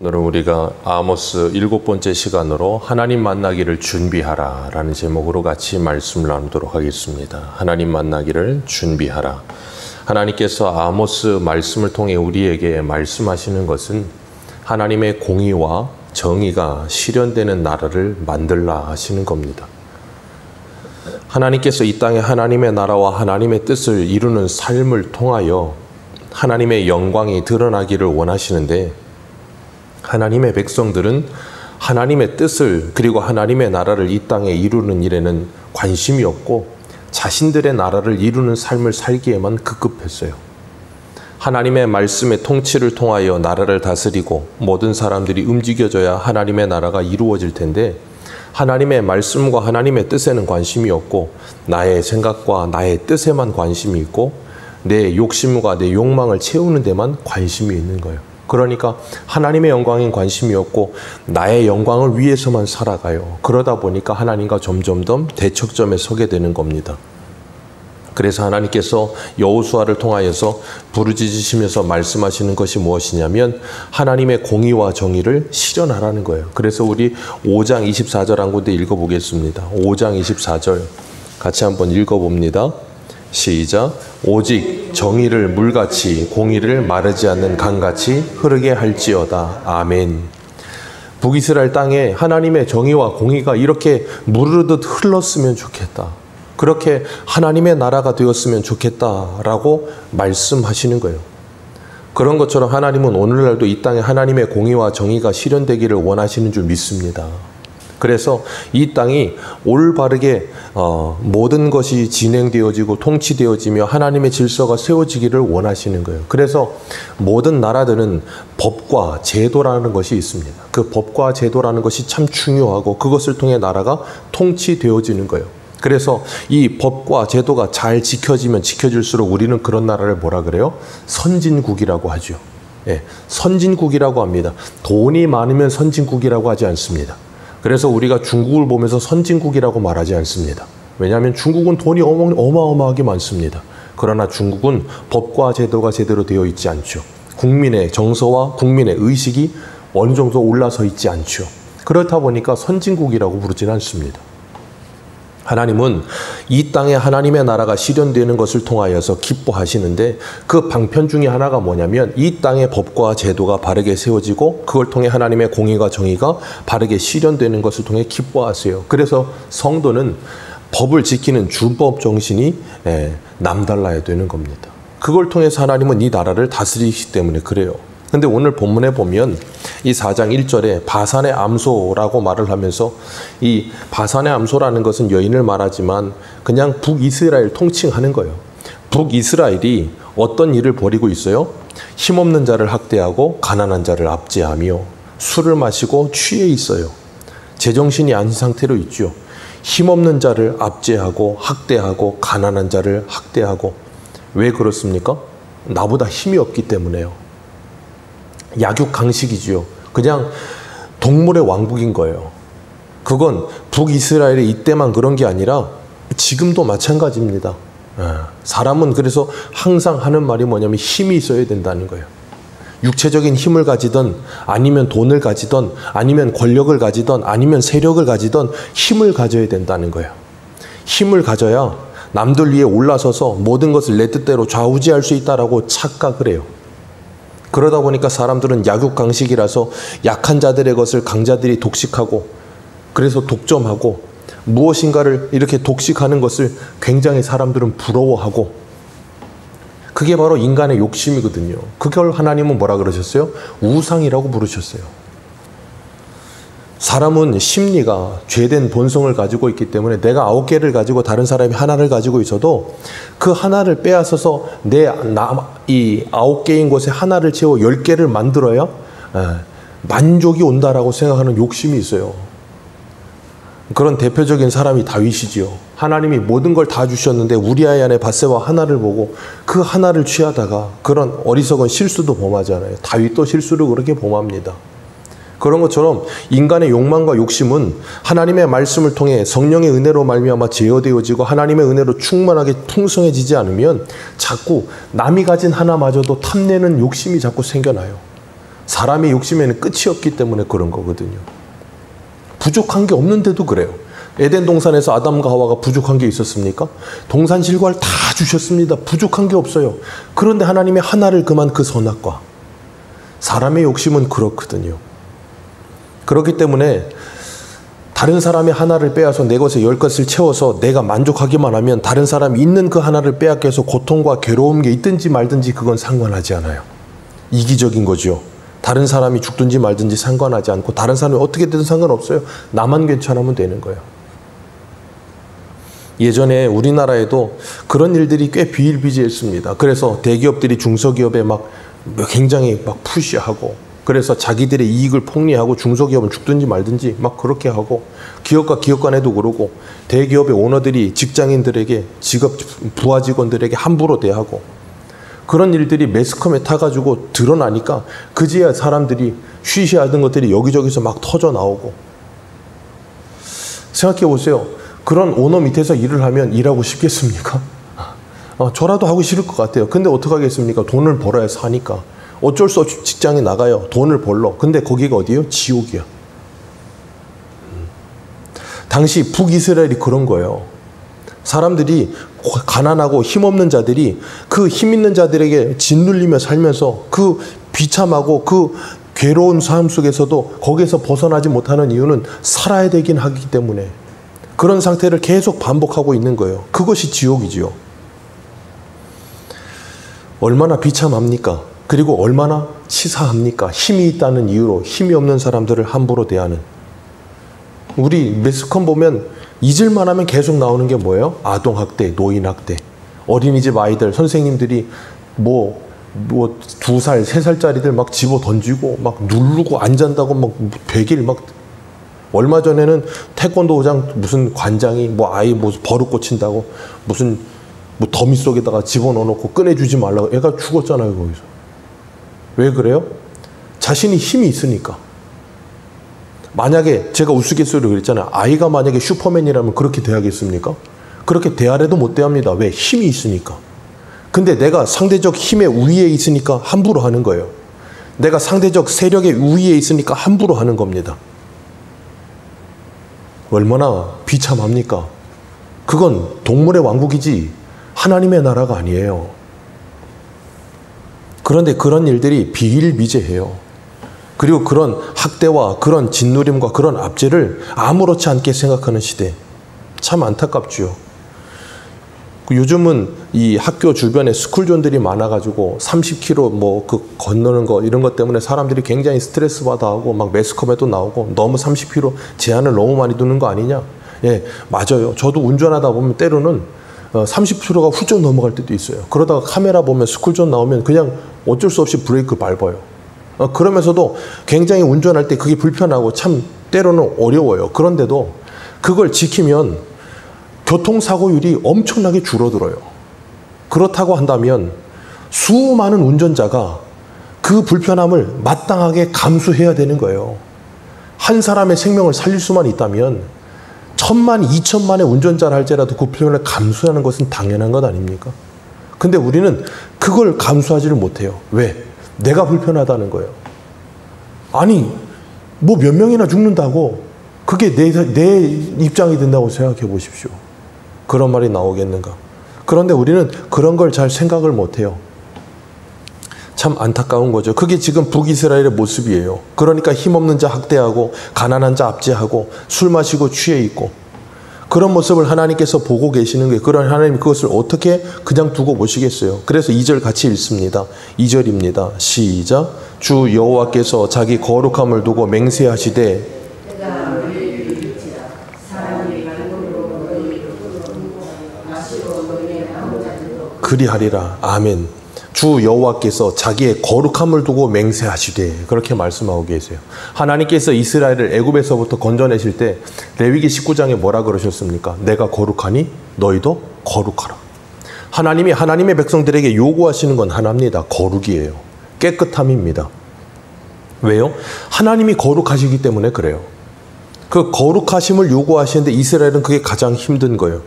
오늘은 우리가 아모스 7번째 시간으로 하나님 만나기를 준비하라 라는 제목으로 같이 말씀을 나누도록 하겠습니다. 하나님 만나기를 준비하라. 하나님께서 아모스 말씀을 통해 우리에게 말씀하시는 것은 하나님의 공의와 정의가 실현되는 나라를 만들라 하시는 겁니다. 하나님께서 이 땅에 하나님의 나라와 하나님의 뜻을 이루는 삶을 통하여 하나님의 영광이 드러나기를 원하시는데, 하나님의 백성들은 하나님의 뜻을 그리고 하나님의 나라를 이 땅에 이루는 일에는 관심이 없고 자신들의 나라를 이루는 삶을 살기에만 급급했어요. 하나님의 말씀의 통치를 통하여 나라를 다스리고 모든 사람들이 움직여져야 하나님의 나라가 이루어질 텐데, 하나님의 말씀과 하나님의 뜻에는 관심이 없고 나의 생각과 나의 뜻에만 관심이 있고 내 욕심과 내 욕망을 채우는 데만 관심이 있는 거예요. 그러니까 하나님의 영광엔 관심이 없고 나의 영광을 위해서만 살아가요. 그러다 보니까 하나님과 점점 더 대척점에 서게 되는 겁니다. 그래서 하나님께서 여호수아를 통하여서 부르짖으시면서 말씀하시는 것이 무엇이냐면 하나님의 공의와 정의를 실현하라는 거예요. 그래서 우리 5장 24절 한 군데 읽어보겠습니다. 5장 24절 같이 한번 읽어봅니다. 시작. 오직 정의를 물같이 공의를 마르지 않는 강같이 흐르게 할지어다. 아멘. 북이스라엘 땅에 하나님의 정의와 공의가 이렇게 무르르듯 흘렀으면 좋겠다. 그렇게 하나님의 나라가 되었으면 좋겠다라고 말씀하시는 거예요. 그런 것처럼 하나님은 오늘날도 이 땅에 하나님의 공의와 정의가 실현되기를 원하시는 줄 믿습니다. 그래서 이 땅이 올바르게 모든 것이 진행되어지고 통치되어지며 하나님의 질서가 세워지기를 원하시는 거예요. 그래서 모든 나라들은 법과 제도라는 것이 있습니다. 그 법과 제도라는 것이 참 중요하고 그것을 통해 나라가 통치되어지는 거예요. 그래서 이 법과 제도가 잘 지켜지면 지켜질수록 우리는 그런 나라를 뭐라 그래요? 선진국이라고 하죠. 예, 선진국이라고 합니다. 돈이 많으면 선진국이라고 하지 않습니다. 그래서 우리가 중국을 보면서 선진국이라고 말하지 않습니다. 왜냐하면 중국은 돈이 어마어마하게 많습니다. 그러나 중국은 법과 제도가 제대로 되어 있지 않죠. 국민의 정서와 국민의 의식이 어느 정도 올라서 있지 않죠. 그렇다 보니까 선진국이라고 부르지는 않습니다. 하나님은 이 땅에 하나님의 나라가 실현되는 것을 통하여서 기뻐하시는데, 그 방편 중에 하나가 뭐냐면 이 땅의 법과 제도가 바르게 세워지고 그걸 통해 하나님의 공의와 정의가 바르게 실현되는 것을 통해 기뻐하세요. 그래서 성도는 법을 지키는 준법 정신이 남달라야 되는 겁니다. 그걸 통해서 하나님은 이 나라를 다스리시기 때문에 그래요. 근데 오늘 본문에 보면 이 4장 1절에 바산의 암소라고 말을 하면서, 이 바산의 암소라는 것은 여인을 말하지만 그냥 북이스라엘 통칭하는 거예요. 북이스라엘이 어떤 일을 벌이고 있어요? 힘없는 자를 학대하고 가난한 자를 압제하며 술을 마시고 취해 있어요. 제정신이 아닌 상태로 있죠. 힘없는 자를 압제하고 학대하고 가난한 자를 학대하고. 왜 그렇습니까? 나보다 힘이 없기 때문에요. 약육강식이지요. 그냥 동물의 왕국인 거예요. 그건 북이스라엘이 이때만 그런 게 아니라 지금도 마찬가지입니다. 사람은 그래서 항상 하는 말이 뭐냐면 힘이 있어야 된다는 거예요. 육체적인 힘을 가지던 아니면 돈을 가지던 아니면 권력을 가지던 아니면 세력을 가지던 힘을 가져야 된다는 거예요. 힘을 가져야 남들 위에 올라서서 모든 것을 내 뜻대로 좌우지할 수 있다라고 착각을 해요. 그러다 보니까 사람들은 약육강식이라서 약한 자들의 것을 강자들이 독식하고, 그래서 독점하고 무엇인가를 이렇게 독식하는 것을 굉장히 사람들은 부러워하고, 그게 바로 인간의 욕심이거든요. 그걸 하나님은 뭐라 그러셨어요? 우상이라고 부르셨어요. 사람은 심리가 죄된 본성을 가지고 있기 때문에 내가 9개를 가지고 다른 사람이 하나를 가지고 있어도 그 하나를 빼앗아서 이 9개인 곳에 하나를 채워 10개를 만들어야 만족이 온다라고 생각하는 욕심이 있어요. 그런 대표적인 사람이 다윗이지요. 하나님이 모든 걸 다 주셨는데 우리아의 아내 밧세바 하나를 보고 그 하나를 취하다가 그런 어리석은 실수도 범하잖아요. 다윗도 실수를 그렇게 범합니다. 그런 것처럼 인간의 욕망과 욕심은 하나님의 말씀을 통해 성령의 은혜로 말미암아 제어되어지고 하나님의 은혜로 충만하게 풍성해지지 않으면 자꾸 남이 가진 하나마저도 탐내는 욕심이 자꾸 생겨나요. 사람의 욕심에는 끝이 없기 때문에 그런 거거든요. 부족한 게 없는데도 그래요. 에덴 동산에서 아담과 하와가 부족한 게 있었습니까? 동산 실과를 다 주셨습니다. 부족한 게 없어요. 그런데 하나님이 하나를 금한 그 선악과, 사람의 욕심은 그렇거든요. 그렇기 때문에 다른 사람의 하나를 빼앗아 내 것에 10것을 채워서 내가 만족하기만 하면 다른 사람이 있는 그 하나를 빼앗겨서 고통과 괴로운 게 있든지 말든지 그건 상관하지 않아요. 이기적인 거죠. 다른 사람이 죽든지 말든지 상관하지 않고 다른 사람이 어떻게 되든 상관없어요. 나만 괜찮으면 되는 거예요. 예전에 우리나라에도 그런 일들이 꽤 비일비재했습니다. 그래서 대기업들이 중소기업에 막 굉장히 막 푸시하고, 그래서 자기들의 이익을 폭리하고 중소기업은 죽든지 말든지 막 그렇게 하고, 기업과 기업 간에도 그러고, 대기업의 오너들이 직장인들에게, 부하 직원들에게 함부로 대하고, 그런 일들이 매스컴에 타가지고 드러나니까 그제야 사람들이 쉬쉬하던 것들이 여기저기서 막 터져 나오고. 생각해 보세요. 그런 오너 밑에서 일을 하면 일하고 싶겠습니까? 저라도 하고 싫을 것 같아요. 근데 어떡하겠습니까? 돈을 벌어야 사니까. 어쩔 수 없이 직장에 나가요. 돈을 벌러. 근데 거기가 어디예요? 지옥이야. 당시 북이스라엘이 그런 거예요. 사람들이 가난하고 힘없는 자들이 그 힘 있는 자들에게 짓눌리며 살면서 그 비참하고 그 괴로운 삶 속에서도 거기에서 벗어나지 못하는 이유는 살아야 되긴 하기 때문에 그런 상태를 계속 반복하고 있는 거예요. 그것이 지옥이지요. 얼마나 비참합니까? 그리고 얼마나 치사합니까? 힘이 있다는 이유로 힘이 없는 사람들을 함부로 대하는. 우리 매스컴 보면 잊을만 하면 계속 나오는 게 뭐예요? 아동학대, 노인학대. 어린이집 아이들, 선생님들이 뭐 2살, 3살짜리들 막 집어 던지고 막 누르고 안 잔다고 막 100일 막. 얼마 전에는 태권도장 무슨 관장이 뭐 아이 뭐 버릇 고친다고 무슨 뭐 더미 속에다가 집어넣어놓고 꺼내주지 말라고. 애가 죽었잖아요, 거기서. 왜 그래요? 자신이 힘이 있으니까. 만약에 제가 우스갯소리로 그랬잖아요. 아이가 만약에 슈퍼맨이라면 그렇게 대하겠습니까? 그렇게 대하래도 못 대합니다. 왜? 힘이 있으니까. 근데 내가 상대적 힘의 우위에 있으니까 함부로 하는 거예요. 내가 상대적 세력의 우위에 있으니까 함부로 하는 겁니다. 얼마나 비참합니까? 그건 동물의 왕국이지 하나님의 나라가 아니에요. 그런데 그런 일들이 비일비재해요. 그리고 그런 학대와 그런 짓누림과 그런 압제를 아무렇지 않게 생각하는 시대. 참 안타깝죠. 요즘은 이 학교 주변에 스쿨존들이 많아가지고 30km 뭐 그 건너는 거 이런 것 때문에 사람들이 굉장히 스트레스 받아하고 막 매스컴에도 나오고 너무 30km 제한을 너무 많이 두는 거 아니냐? 예, 맞아요. 저도 운전하다 보면 때로는 30km가 훌쩍 넘어갈 때도 있어요. 그러다가 카메라 보면 스쿨존 나오면 그냥 어쩔 수 없이 브레이크 밟아요. 그러면서도 굉장히 운전할 때 그게 불편하고 참 때로는 어려워요. 그런데도 그걸 지키면 교통사고율이 엄청나게 줄어들어요. 그렇다고 한다면 수많은 운전자가 그 불편함을 마땅하게 감수해야 되는 거예요. 한 사람의 생명을 살릴 수만 있다면 1000만, 2000만의 운전자를 할지라도 그 불편을 감수하는 것은 당연한 것 아닙니까? 근데 우리는 그걸 감수하지를 못해요. 왜? 내가 불편하다는 거예요. 아니, 뭐 몇 명이나 죽는다고 그게 내 입장이 된다고 생각해 보십시오. 그런 말이 나오겠는가? 그런데 우리는 그런 걸 잘 생각을 못해요. 참 안타까운 거죠. 그게 지금 북이스라엘의 모습이에요. 그러니까 힘없는 자 학대하고 가난한 자 압제하고 술 마시고 취해 있고 그런 모습을 하나님께서 보고 계시는 거예요. 그런 하나님 그것을 어떻게 그냥 두고 보시겠어요. 그래서 2절 같이 읽습니다. 2절입니다. 시작. 주 여호와께서 자기 거룩함을 두고 맹세하시되 그리하리라. 아멘. 주 여호와께서 자기의 거룩함을 두고 맹세하시되 그렇게 말씀하고 계세요. 하나님께서 이스라엘을 애굽에서부터 건져내실 때 레위기 19장에 뭐라 그러셨습니까? 내가 거룩하니 너희도 거룩하라. 하나님이 하나님의 백성들에게 요구하시는 건 하나입니다. 거룩이에요. 깨끗함입니다. 왜요? 하나님이 거룩하시기 때문에 그래요. 그 거룩하심을 요구하시는데 이스라엘은 그게 가장 힘든 거예요.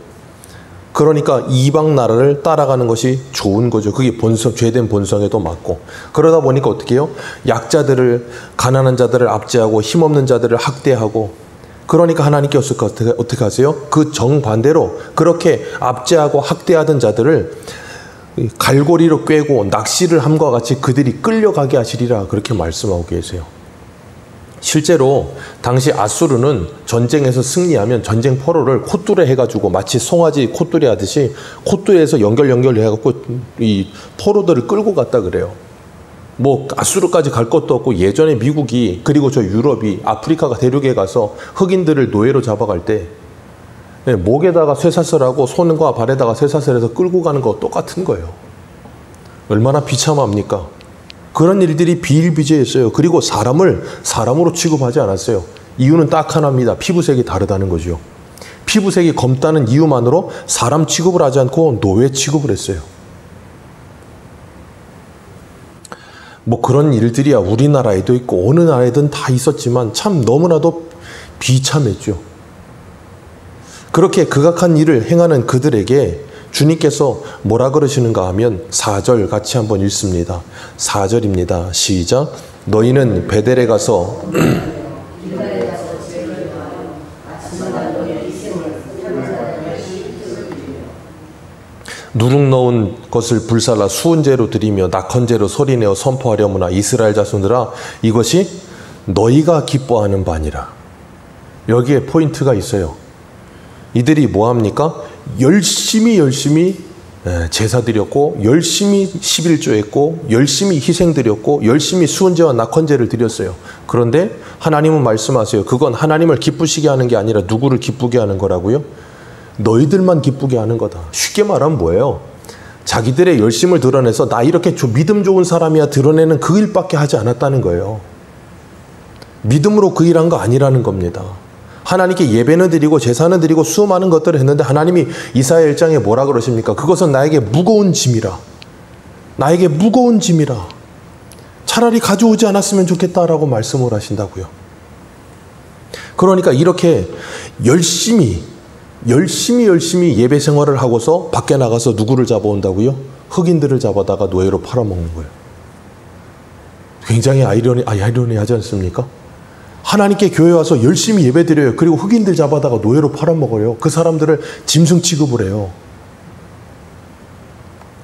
그러니까 이방 나라를 따라가는 것이 좋은 거죠. 그게 본성, 죄된 본성에도 맞고. 그러다 보니까 어떻게 해요? 약자들을, 가난한 자들을 압제하고 힘없는 자들을 학대하고. 그러니까 하나님께 어떻게 하세요? 그 정반대로 그렇게 압제하고 학대하던 자들을 갈고리로 꿰고 낚시를 함과 같이 그들이 끌려가게 하시리라, 그렇게 말씀하고 계세요. 실제로 당시 아수르는 전쟁에서 승리하면 전쟁 포로를 콧뚜레 해가지고 마치 송아지 콧뚜레 하듯이 콧뚜레에서 연결해갖고 이 포로들을 끌고 갔다 그래요. 뭐 아수르까지 갈 것도 없고, 예전에 미국이, 그리고 저 유럽이 아프리카가 대륙에 가서 흑인들을 노예로 잡아갈 때 목에다가 쇠사슬하고 손과 발에다가 쇠사슬해서 끌고 가는 거 똑같은 거예요. 얼마나 비참합니까? 그런 일들이 비일비재했어요. 그리고 사람을 사람으로 취급하지 않았어요. 이유는 딱 하나입니다. 피부색이 다르다는 거죠. 피부색이 검다는 이유만으로 사람 취급을 하지 않고 노예 취급을 했어요. 뭐 그런 일들이야 우리나라에도 있고 어느 나라에든 다 있었지만 참 너무나도 비참했죠. 그렇게 극악한 일을 행하는 그들에게 주님께서 뭐라 그러시는가 하면 4절 같이 한번 읽습니다. 4절입니다. 시작. 너희는 베델에 가서 누룩 넣은 것을 불살라 수은제로 드리며 낙헌제로 소리내어 선포하려무나 이스라엘 자손들아, 이것이 너희가 기뻐하는 바니라. 여기에 포인트가 있어요. 이들이 뭐합니까? 열심히 제사 드렸고, 열심히 11조 했고, 열심히 희생 드렸고, 열심히 수은제와 낙헌제를 드렸어요. 그런데 하나님은 말씀하세요. 그건 하나님을 기쁘시게 하는 게 아니라 누구를 기쁘게 하는 거라고요? 너희들만 기쁘게 하는 거다. 쉽게 말하면 뭐예요? 자기들의 열심을 드러내서 나 이렇게 믿음 좋은 사람이야 드러내는 그 일밖에 하지 않았다는 거예요. 믿음으로 그 일한 거 아니라는 겁니다. 하나님께 예배는 드리고 제사는 드리고 수많은 것들을 했는데 하나님이 이사야 1장에 뭐라 그러십니까? 그것은 나에게 무거운 짐이라. 나에게 무거운 짐이라. 차라리 가져오지 않았으면 좋겠다라고 말씀을 하신다고요. 그러니까 이렇게 열심히 예배 생활을 하고서 밖에 나가서 누구를 잡아온다고요? 흑인들을 잡아다가 노예로 팔아먹는 거예요. 굉장히 아이러니하지 않습니까? 하나님께 교회 와서 열심히 예배 드려요. 그리고 흑인들 잡아다가 노예로 팔아먹어요. 그 사람들을 짐승 취급을 해요.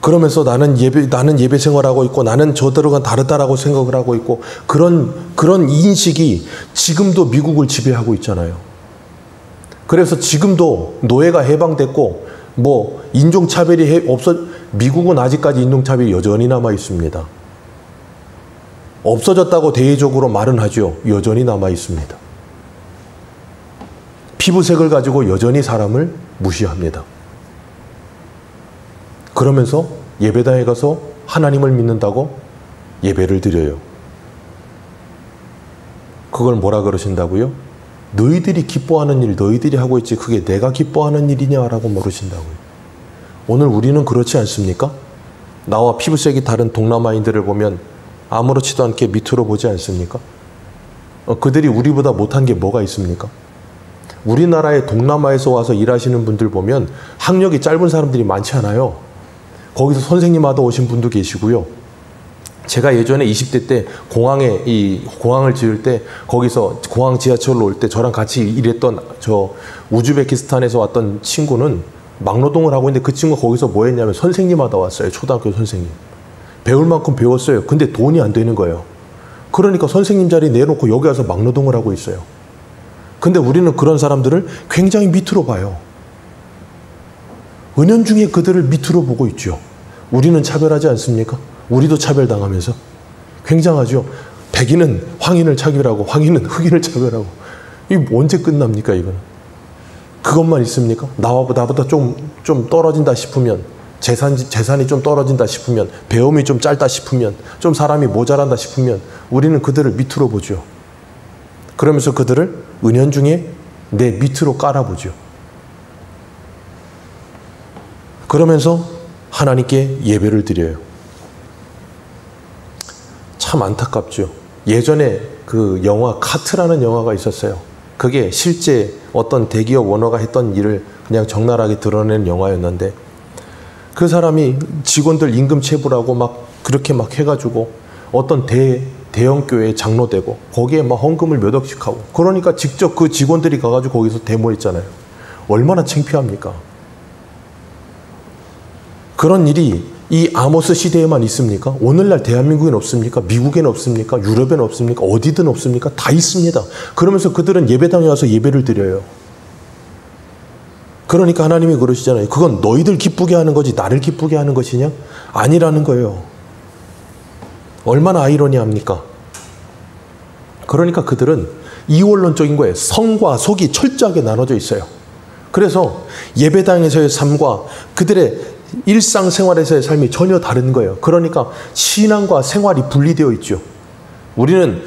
그러면서 나는 예배 생활하고 있고 나는 저들과 다르다라고 생각을 하고 있고, 그런 인식이 지금도 미국을 지배하고 있잖아요. 그래서 지금도 노예가 해방됐고 뭐 인종차별이 미국은 아직까지 인종차별이 여전히 남아 있습니다. 없어졌다고 대외적으로 말은 하죠. 여전히 남아 있습니다. 피부색을 가지고 여전히 사람을 무시합니다. 그러면서 예배당에 가서 하나님을 믿는다고 예배를 드려요. 그걸 뭐라 그러신다고요? 너희들이 기뻐하는 일 너희들이 하고 있지 그게 내가 기뻐하는 일이냐라고 물으신다고요. 오늘 우리는 그렇지 않습니까? 나와 피부색이 다른 동남아인들을 보면 아무렇지도 않게 밑으로 보지 않습니까? 그들이 우리보다 못한 게 뭐가 있습니까? 우리나라의 동남아에서 와서 일하시는 분들 보면 학력이 짧은 사람들이 많지 않아요. 거기서 선생님 하다 오신 분도 계시고요. 제가 예전에 20대 때 공항을 지을 때 거기서 공항 지하철로 올 때 저랑 같이 일했던 저 우즈베키스탄에서 왔던 친구는 막노동을 하고 있는데 그 친구가 거기서 뭐 했냐면 선생님 하다 왔어요. 초등학교 선생님. 배울 만큼 배웠어요. 근데 돈이 안 되는 거예요. 그러니까 선생님 자리 내놓고 여기 와서 막노동을 하고 있어요. 근데 우리는 그런 사람들을 굉장히 밑으로 봐요. 은연중에 그들을 밑으로 보고 있죠. 우리는 차별하지 않습니까? 우리도 차별당하면서 굉장하죠. 백인은 황인을 차별하고 황인은 흑인을 차별하고. 이게 언제 끝납니까 이거는? 그것만 있습니까? 나보다 좀 떨어진다 싶으면, 재산이 좀 떨어진다 싶으면, 배움이 좀 짧다 싶으면, 좀 사람이 모자란다 싶으면 우리는 그들을 밑으로 보죠. 그러면서 그들을 은연중에 내 밑으로 깔아보죠. 그러면서 하나님께 예배를 드려요. 참 안타깝죠. 예전에 그 영화 카트라는 영화가 있었어요. 그게 실제 어떤 대기업 오너가 했던 일을 그냥 적나라하게 드러내는 영화였는데 그 사람이 직원들 임금 체불하고 막 그렇게 막 해가지고 어떤 대형 교회에 장로되고 거기에 막 헌금을 몇 억씩 하고 그러니까 직접 그 직원들이 가가지고 거기서 데모했잖아요. 얼마나 창피합니까? 그런 일이 이 아모스 시대에만 있습니까? 오늘날 대한민국엔 없습니까? 미국엔 없습니까? 유럽엔 없습니까? 어디든 없습니까? 다 있습니다. 그러면서 그들은 예배당에 와서 예배를 드려요. 그러니까 하나님이 그러시잖아요. 그건 너희들 기쁘게 하는 거지 나를 기쁘게 하는 것이냐? 아니라는 거예요. 얼마나 아이러니합니까? 그러니까 그들은 이원론적인 거예요. 성과 속이 철저하게 나눠져 있어요. 그래서 예배당에서의 삶과 그들의 일상생활에서의 삶이 전혀 다른 거예요. 그러니까 신앙과 생활이 분리되어 있죠. 우리는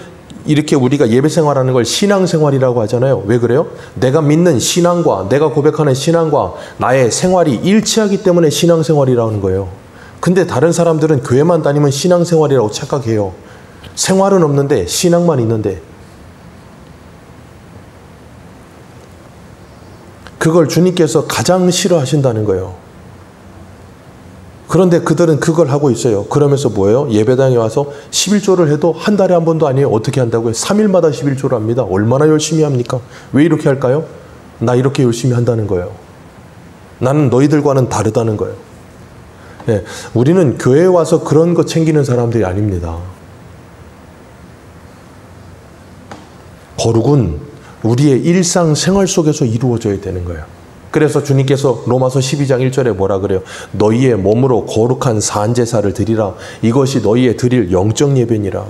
이렇게 우리가 예배 생활하는 걸 신앙생활이라고 하잖아요. 왜 그래요? 내가 믿는 신앙과 내가 고백하는 신앙과 나의 생활이 일치하기 때문에 신앙생활이라고 하는 거예요. 근데 다른 사람들은 교회만 다니면 신앙생활이라고 착각해요. 생활은 없는데 신앙만 있는데 그걸 주님께서 가장 싫어하신다는 거예요. 그런데 그들은 그걸 하고 있어요. 그러면서 뭐예요? 예배당에 와서 11조를 해도 한 달에 한 번도 아니에요. 어떻게 한다고요? 3일마다 11조를 합니다. 얼마나 열심히 합니까? 왜 이렇게 할까요? 나 이렇게 열심히 한다는 거예요. 나는 너희들과는 다르다는 거예요. 네, 우리는 교회에 와서 그런 거 챙기는 사람들이 아닙니다. 거룩은 우리의 일상생활 속에서 이루어져야 되는 거예요. 그래서 주님께서 로마서 12장 1절에 뭐라 그래요? 너희의 몸으로 거룩한 산제사를 드리라. 이것이 너희의 드릴 영적 예배니라.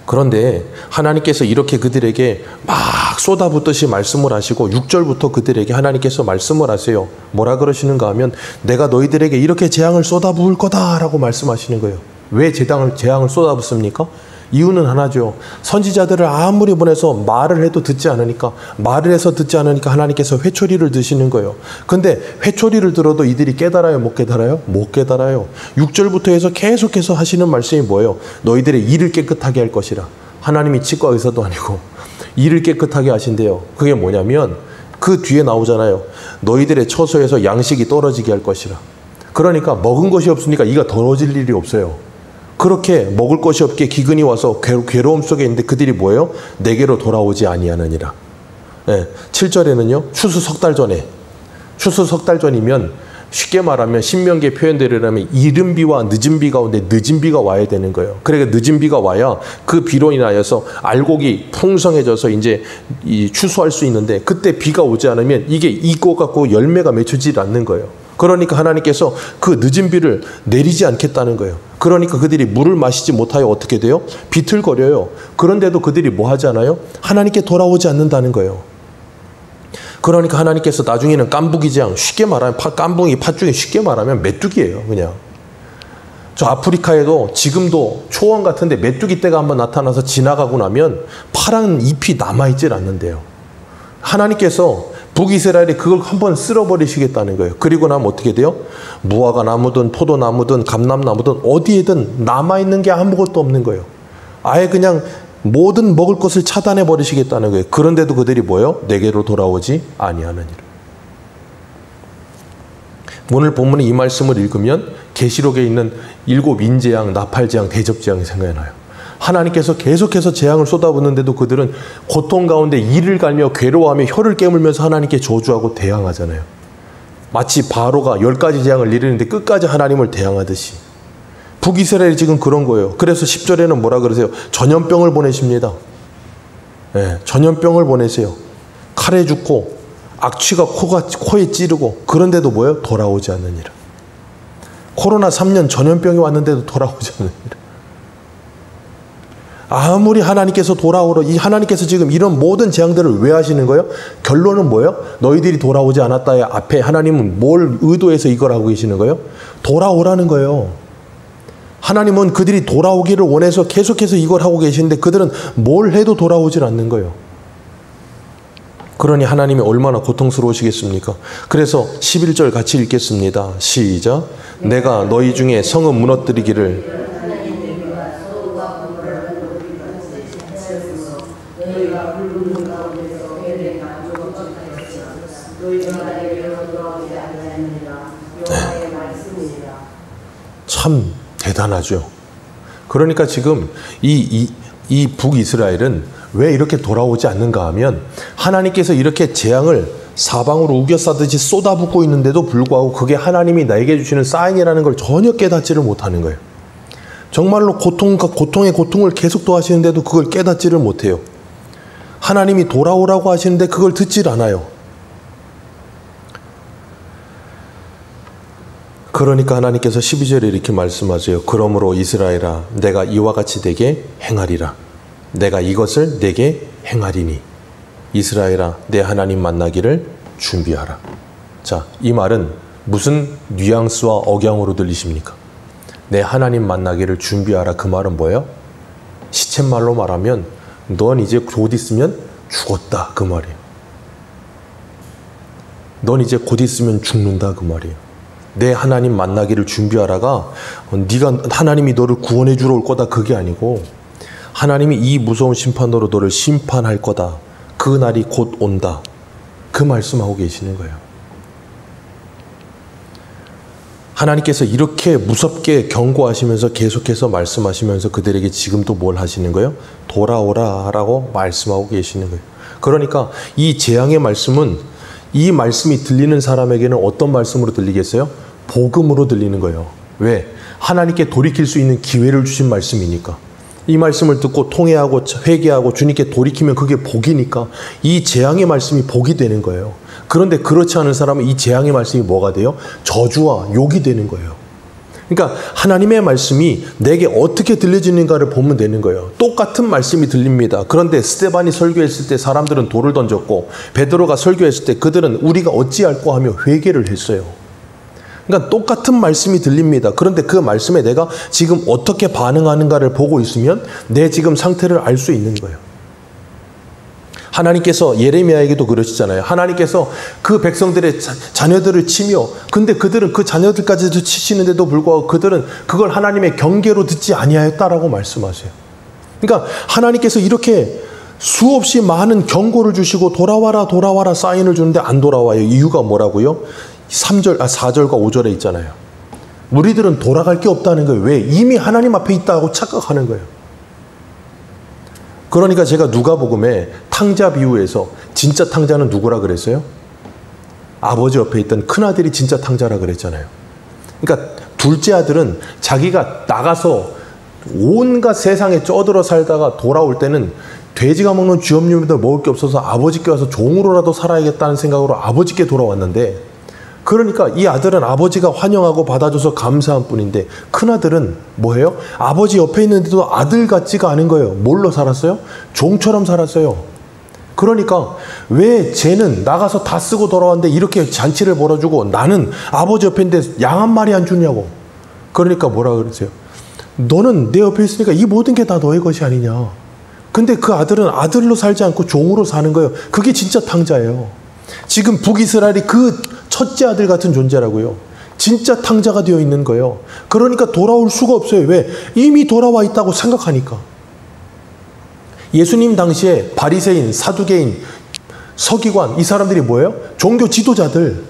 그런데 하나님께서 이렇게 그들에게 막 쏟아붓듯이 말씀을 하시고 6절부터 그들에게 하나님께서 말씀을 하세요. 뭐라 그러시는가 하면 내가 너희들에게 이렇게 재앙을 쏟아부을 거다라고 말씀하시는 거예요. 왜 재앙을 쏟아붓습니까? 이유는 하나죠. 선지자들을 아무리 보내서 말을 해도 듣지 않으니까 말을 해서 듣지 않으니까 하나님께서 회초리를 드시는 거예요. 근데 회초리를 들어도 이들이 깨달아요? 못 깨달아요? 못 깨달아요. 6절부터 해서 계속해서 하시는 말씀이 뭐예요? 너희들의 일을 깨끗하게 할 것이라. 하나님이 치과 의사도 아니고 일을 깨끗하게 하신대요. 그게 뭐냐면 그 뒤에 나오잖아요. 너희들의 처소에서 양식이 떨어지게 할 것이라. 그러니까 먹은 것이 없으니까 이가 더러워질 일이 없어요. 그렇게 먹을 것이 없게 기근이 와서 괴로움 속에 있는데 그들이 뭐예요? 내게로 돌아오지 아니하느니라. 네, 7절에는요. 추수 석 달 전에. 추수 석 달 전이면 쉽게 말하면 신명기의 표현대로라면 이른 비와 늦은 비 가운데 늦은 비가 와야 되는 거예요. 그러니까 늦은 비가 와야 그 비로 인하여서 알곡이 풍성해져서 이제 추수할 수 있는데 그때 비가 오지 않으면 이게 익고 갖고 열매가 맺혀지지 않는 거예요. 그러니까 하나님께서 그 늦은 비를 내리지 않겠다는 거예요. 그러니까 그들이 물을 마시지 못하여 어떻게 돼요? 비틀거려요. 그런데도 그들이 뭐 하지 않아요? 하나님께 돌아오지 않는다는 거예요. 그러니까 하나님께서 나중에는 깐부기장, 쉽게 말하면 깐붕이 팥죽이 쉽게 말하면 메뚜기예요. 그냥. 저 아프리카에도 지금도 초원 같은데 메뚜기 떼가 한번 나타나서 지나가고 나면 파란 잎이 남아있질 않는데요. 하나님께서 북이스라엘이 그걸 한번 쓸어버리시겠다는 거예요. 그리고 나면 어떻게 돼요? 무화과 나무든 포도나무든 감람나무든 어디에든 남아있는 게 아무것도 없는 거예요. 아예 그냥 모든 먹을 것을 차단해 버리시겠다는 거예요. 그런데도 그들이 뭐예요? 내게로 돌아오지 아니하느니라. 오늘 본문의 이 말씀을 읽으면 계시록에 있는 7 인재양, 나팔재앙, 대접재앙이 생각이 나요. 하나님께서 계속해서 재앙을 쏟아붓는데도 그들은 고통 가운데 이를 갈며 괴로워하며 혀를 깨물면서 하나님께 저주하고 대항하잖아요. 마치 바로가 10가지 재앙을 내리는데 끝까지 하나님을 대항하듯이. 북이스라엘이 지금 그런 거예요. 그래서 10절에는 뭐라 그러세요? 전염병을 보내십니다. 네, 전염병을 보내세요. 칼에 죽고 악취가 코에 찌르고 그런데도 뭐예요? 돌아오지 않느니라. 코로나 3년 전염병이 왔는데도 돌아오지 않느니라. 아무리 하나님께서 돌아오러 이 하나님께서 지금 이런 모든 재앙들을 왜 하시는 거예요? 결론은 뭐예요? 너희들이 돌아오지 않았다의 앞에 하나님은 뭘 의도해서 이걸 하고 계시는 거예요? 돌아오라는 거예요. 하나님은 그들이 돌아오기를 원해서 계속해서 이걸 하고 계시는데 그들은 뭘 해도 돌아오질 않는 거예요. 그러니 하나님이 얼마나 고통스러우시겠습니까? 그래서 11절 같이 읽겠습니다. 시작. 내가 너희 중에 성읍 무너뜨리기를 너희가 내게로 돌아오지 않느니라. 여호와의 말씀이니라. 참 대단하죠. 그러니까 지금 이 북이스라엘은 왜 이렇게 돌아오지 않는가 하면 하나님께서 이렇게 재앙을 사방으로 우겨싸듯이 쏟아붓고 있는데도 불구하고 그게 하나님이 나에게 주시는 사인이라는 걸 전혀 깨닫지를 못하는 거예요. 정말로 고통의 고통을 계속 더하시는데도 그걸 깨닫지를 못해요. 하나님이 돌아오라고 하시는데 그걸 듣질 않아요. 그러니까 하나님께서 12절에 이렇게 말씀하세요. 그러므로 이스라엘아, 내가 이와 같이 내게 행하리라. 내가 이것을 내게 행하리니 이스라엘아, 내 하나님 만나기를 준비하라. 자, 이 말은 무슨 뉘앙스와 억양으로 들리십니까? 내 하나님 만나기를 준비하라. 그 말은 뭐예요? 시쳇말로 말하면 넌 이제 곧 있으면 죽었다. 그 말이에요. 넌 이제 곧 있으면 죽는다. 그 말이에요. 내 하나님 만나기를 준비하라가 네가 하나님이 너를 구원해 주러 올 거다. 그게 아니고 하나님이 이 무서운 심판으로 너를 심판할 거다. 그 날이 곧 온다. 그 말씀하고 계시는 거예요. 하나님께서 이렇게 무섭게 경고하시면서 계속해서 말씀하시면서 그들에게 지금도 뭘 하시는 거예요? 돌아오라 라고 말씀하고 계시는 거예요. 그러니까 이 재앙의 말씀은 이 말씀이 들리는 사람에게는 어떤 말씀으로 들리겠어요? 복음으로 들리는 거예요. 왜? 하나님께 돌이킬 수 있는 기회를 주신 말씀이니까. 이 말씀을 듣고 통회하고 회개하고 주님께 돌이키면 그게 복이니까 이 재앙의 말씀이 복이 되는 거예요. 그런데 그렇지 않은 사람은 이 재앙의 말씀이 뭐가 돼요? 저주와 욕이 되는 거예요. 그러니까 하나님의 말씀이 내게 어떻게 들려지는가를 보면 되는 거예요. 똑같은 말씀이 들립니다. 그런데 스데반이 설교했을 때 사람들은 돌을 던졌고 베드로가 설교했을 때 그들은 우리가 어찌할꼬 하며 회개를 했어요. 그러니까 똑같은 말씀이 들립니다. 그런데 그 말씀에 내가 지금 어떻게 반응하는가를 보고 있으면 내 지금 상태를 알 수 있는 거예요. 하나님께서 예레미야에게도 그러시잖아요. 하나님께서 그 백성들의 자녀들을 치며 근데 그들은 그 자녀들까지도 치시는데도 불구하고 그들은 그걸 하나님의 경계로 듣지 아니하였다라고 말씀하세요. 그러니까 하나님께서 이렇게 수없이 많은 경고를 주시고 돌아와라 돌아와라 사인을 주는데 안 돌아와요. 이유가 뭐라고요? 4절과 5절에 있잖아요. 우리들은 돌아갈 게 없다는 거예요. 왜? 이미 하나님 앞에 있다고 착각하는 거예요. 그러니까 제가 누가복음에 탕자 비유에서 진짜 탕자는 누구라 그랬어요? 아버지 옆에 있던 큰아들이 진짜 탕자라 그랬잖아요. 그러니까 둘째 아들은 자기가 나가서 온갖 세상에 쩌들어 살다가 돌아올 때는 돼지가 먹는 쥐염류도 먹을 게 없어서 아버지께 와서 종으로라도 살아야겠다는 생각으로 아버지께 돌아왔는데 그러니까 이 아들은 아버지가 환영하고 받아줘서 감사한 뿐인데 큰아들은 뭐예요? 아버지 옆에 있는데도 아들 같지가 않은 거예요. 뭘로 살았어요? 종처럼 살았어요. 그러니까 왜 쟤는 나가서 다 쓰고 돌아왔는데 이렇게 잔치를 벌어주고 나는 아버지 옆에 있는데 양 한 마리 안 주냐고. 그러니까 뭐라 그러세요? 너는 내 옆에 있으니까 이 모든 게 다 너의 것이 아니냐. 근데 그 아들은 아들로 살지 않고 종으로 사는 거예요. 그게 진짜 탕자예요. 지금 북이스라엘이 그 첫째 아들 같은 존재라고요. 진짜 탕자가 되어 있는 거예요. 그러니까 돌아올 수가 없어요. 왜? 이미 돌아와 있다고 생각하니까. 예수님 당시에 바리새인, 사두개인, 서기관 이 사람들이 뭐예요? 종교 지도자들.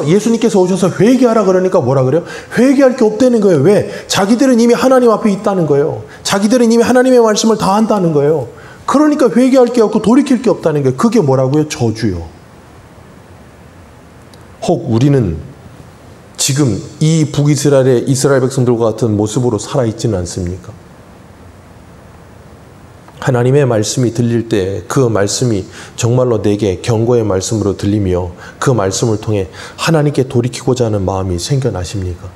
예수님께서 오셔서 회개하라 그러니까 뭐라 그래요? 회개할 게 없다는 거예요. 왜? 자기들은 이미 하나님 앞에 있다는 거예요. 자기들은 이미 하나님의 말씀을 다 한다는 거예요. 그러니까 회개할 게 없고 돌이킬 게 없다는 거예요. 그게 뭐라고요? 저주요. 혹 우리는 지금 이 북이스라엘의 이스라엘 백성들과 같은 모습으로 살아있지는 않습니까? 하나님의 말씀이 들릴 때 그 말씀이 정말로 내게 경고의 말씀으로 들리며 그 말씀을 통해 하나님께 돌이키고자 하는 마음이 생겨나십니까?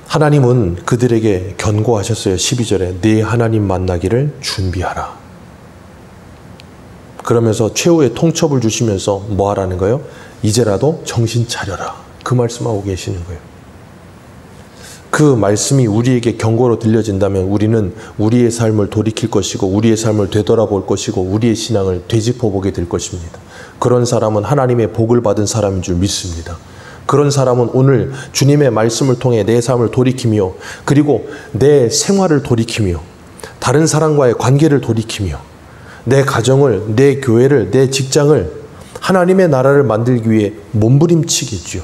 하나님은 그들에게 경고하셨어요. 12절에 네 하나님 만나기를 준비하라. 그러면서 최후의 통첩을 주시면서 뭐 하라는 거예요? 이제라도 정신 차려라. 그 말씀하고 계시는 거예요. 그 말씀이 우리에게 경고로 들려진다면 우리는 우리의 삶을 돌이킬 것이고 우리의 삶을 되돌아볼 것이고 우리의 신앙을 되짚어보게 될 것입니다. 그런 사람은 하나님의 복을 받은 사람인 줄 믿습니다. 그런 사람은 오늘 주님의 말씀을 통해 내 삶을 돌이키며 그리고 내 생활을 돌이키며 다른 사람과의 관계를 돌이키며 내 가정을, 내 교회를, 내 직장을 하나님의 나라를 만들기 위해 몸부림치겠죠.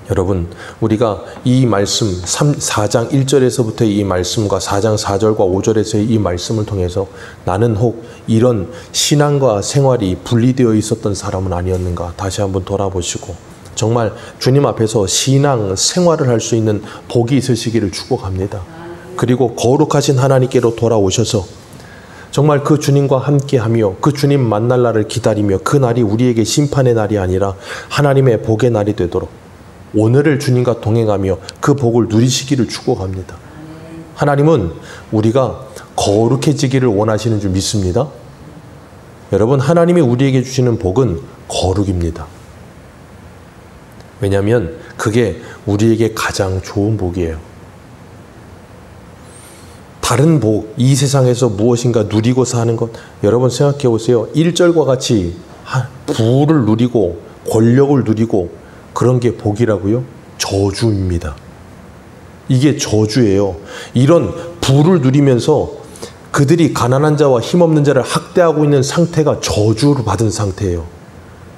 여러분, 우리가 이 말씀 4장 1절에서부터 이 말씀과 4장 4절과 5절에서의 이 말씀을 통해서 나는 혹 이런 신앙과 생활이 분리되어 있었던 사람은 아니었는가 다시 한번 돌아보시고 정말 주님 앞에서 신앙 생활을 할 수 있는 복이 있으시기를 축복합니다. 그리고 거룩하신 하나님께로 돌아오셔서 정말 그 주님과 함께하며 그 주님 만날 날을 기다리며 그 날이 우리에게 심판의 날이 아니라 하나님의 복의 날이 되도록 오늘을 주님과 동행하며 그 복을 누리시기를 축복합니다. 하나님은 우리가 거룩해지기를 원하시는 줄 믿습니다. 여러분, 하나님이 우리에게 주시는 복은 거룩입니다. 왜냐하면 그게 우리에게 가장 좋은 복이에요. 다른 복, 이 세상에서 무엇인가 누리고 사는 것, 여러분 생각해 보세요. 1절과 같이 부를 누리고 권력을 누리고 그런 게 복이라고요? 저주입니다. 이게 저주예요. 이런 부를 누리면서 그들이 가난한 자와 힘없는 자를 학대하고 있는 상태가 저주를 받은 상태예요.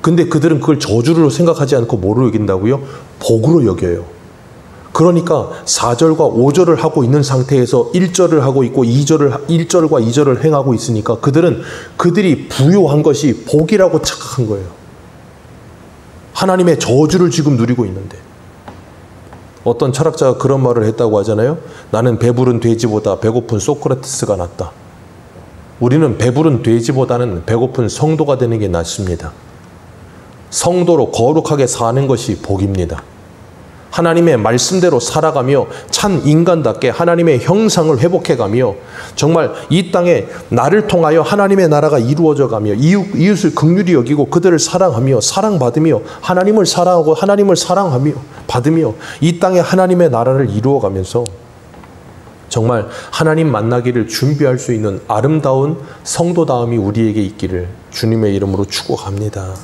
근데 그들은 그걸 저주로 생각하지 않고 뭐로 여긴다고요? 복으로 여겨요. 그러니까 4절과 5절을 하고 있는 상태에서 1절을 하고 있고 1절과 2절을 행하고 있으니까 그들이 부요한 것이 복이라고 착각한 거예요. 하나님의 저주를 지금 누리고 있는데 어떤 철학자가 그런 말을 했다고 하잖아요. 나는 배부른 돼지보다 배고픈 소크라테스가 낫다. 우리는 배부른 돼지보다는 배고픈 성도가 되는 게 낫습니다. 성도로 거룩하게 사는 것이 복입니다. 하나님의 말씀대로 살아가며 참 인간답게 하나님의 형상을 회복해가며 정말 이 땅에 나를 통하여 하나님의 나라가 이루어져가며 이웃을 긍휼히 여기고 그들을 사랑하며 사랑받으며 하나님을 사랑하고 하나님을 사랑하며 받으며 이 땅에 하나님의 나라를 이루어가면서 정말 하나님 만나기를 준비할 수 있는 아름다운 성도다움이 우리에게 있기를 주님의 이름으로 축복합니다.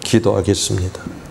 기도하겠습니다.